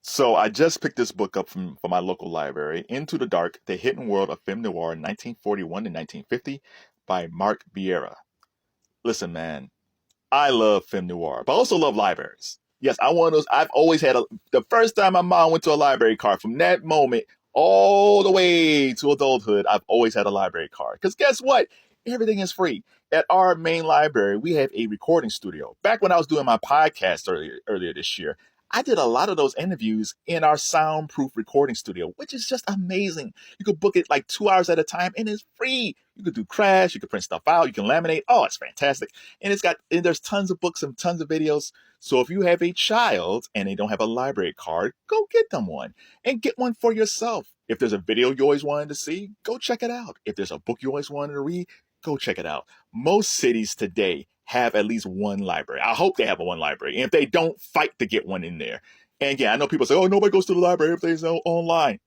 So I just picked this book up from my local library, Into the Dark: The Hidden World of Film Noir, 1941 to 1950, by Mark Vieira. Listen, man, I love film noir, but I also love libraries. Yes, I one of those. I've always had the first time my mom went to a library card. From that moment all the way to adulthood, I've always had a library card. Because guess what? Everything is free. At our main library, we have a recording studio. Back when I was doing my podcast earlier this year, I did a lot of those interviews in our soundproof recording studio, which is just amazing. You could book it like 2 hours at a time, and it's free. You could do crash, you could print stuff out, you can laminate. Oh, it's fantastic. And there's tons of books and tons of videos. So if you have a child and they don't have a library card, go get them one and get one for yourself. If there's a video you always wanted to see, go check it out. If there's a book you always wanted to read, go check it out. Most cities today have at least one library. I hope they have one library. And if they don't, fight to get one in there. And again, I know people say, oh, nobody goes to the library if they're online.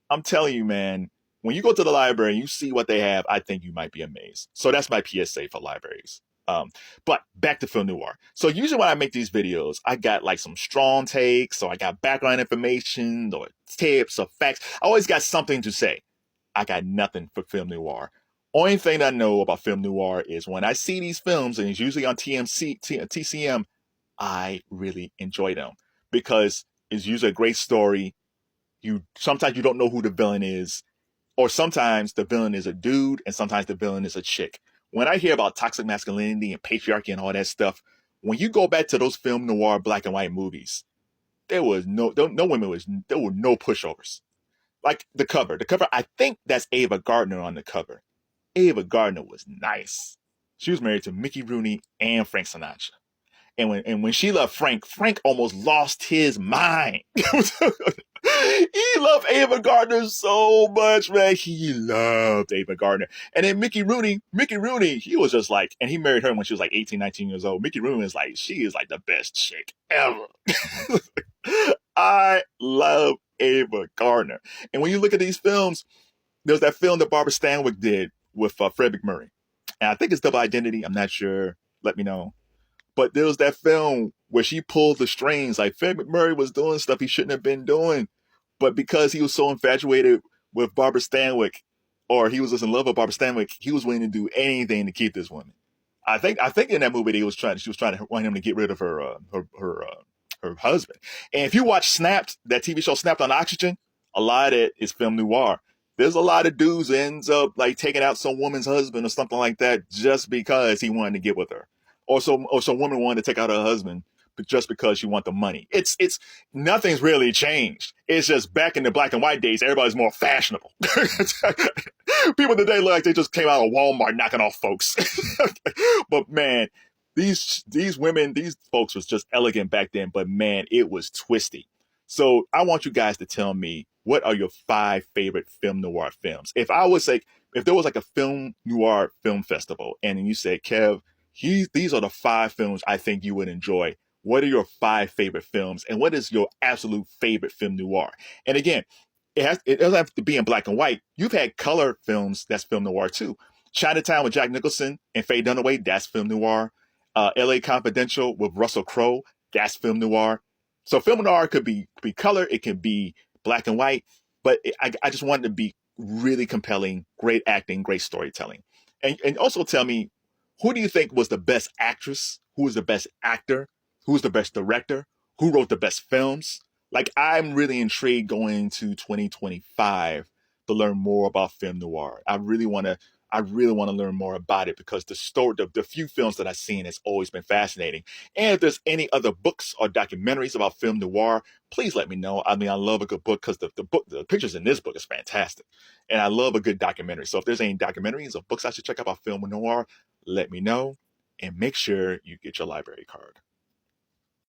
I'm telling you, man, when you go to the library and you see what they have, I think you might be amazed. So that's my PSA for libraries. But back to film noir. So usually when I make these videos, I got like some strong takes, or I got background information or tips or facts. I always got something to say. I got nothing for film noir. Only thing I know about film noir is when I see these films, and it's usually on TCM, I really enjoy them because it's usually a great story. Sometimes you don't know who the villain is, or sometimes the villain is a dude, and sometimes the villain is a chick. When I hear about toxic masculinity and patriarchy and all that stuff, when you go back to those film noir black and white movies, there were no pushovers. Like the cover, I think that's Ava Gardner on the cover. Ava Gardner was nice. She was married to Mickey Rooney and Frank Sinatra. And when she loved Frank, Frank almost lost his mind. He loved Ava Gardner so much, man. He loved Ava Gardner. And then Mickey Rooney, he was just like, and he married her when she was like 18, 19 years old. Mickey Rooney is like, she is like the best chick ever. I love Ava Gardner. And when you look at these films, there's that film that Barbara Stanwyck did with Fred MacMurray. And I think it's Double Indemnity. I'm not sure. Let me know. But there was that film where she pulled the strings. Like Fred MacMurray was doing stuff he shouldn't have been doing. But because he was so infatuated with Barbara Stanwyck, or he was just in love with Barbara Stanwyck, he was willing to do anything to keep this woman. I think in that movie she was trying to want him to get rid of her husband. And if you watch Snapped, that TV show Snapped on Oxygen, a lot of it is film noir. There's a lot of dudes that ends up like taking out some woman's husband or something like that just because he wanted to get with her. Or some woman wanted to take out her husband just because she want the money. It's nothing's really changed. It's just back in the black and white days, everybody's more fashionable. People today look like they just came out of Walmart knocking off folks. But man, these women, these folks was just elegant back then, but man, it was twisty. So I want you guys to tell me, what are your 5 favorite film noir films? If there was like a film noir film festival and you say, Kev, these are the 5 films I think you would enjoy. What are your 5 favorite films? And what is your absolute favorite film noir? And again, it doesn't have to be in black and white. You've had color films that's film noir too. Chinatown with Jack Nicholson and Faye Dunaway, that's film noir. L.A. Confidential with Russell Crowe, that's film noir. So film noir could be color, it can be black and white, but I just wanted to be really compelling, great acting, great storytelling. And also tell me, who do you think was the best actress? Who was the best actor? Who was the best director? Who wrote the best films? Like, I'm really intrigued going into 2025 to learn more about film noir. I really want to learn more about it because the few films that I've seen has always been fascinating. And if there's any other books or documentaries about film noir, please let me know. I mean, I love a good book because the pictures in this book is fantastic. And I love a good documentary. So if there's any documentaries or books I should check out about film noir, let me know. And make sure you get your library card.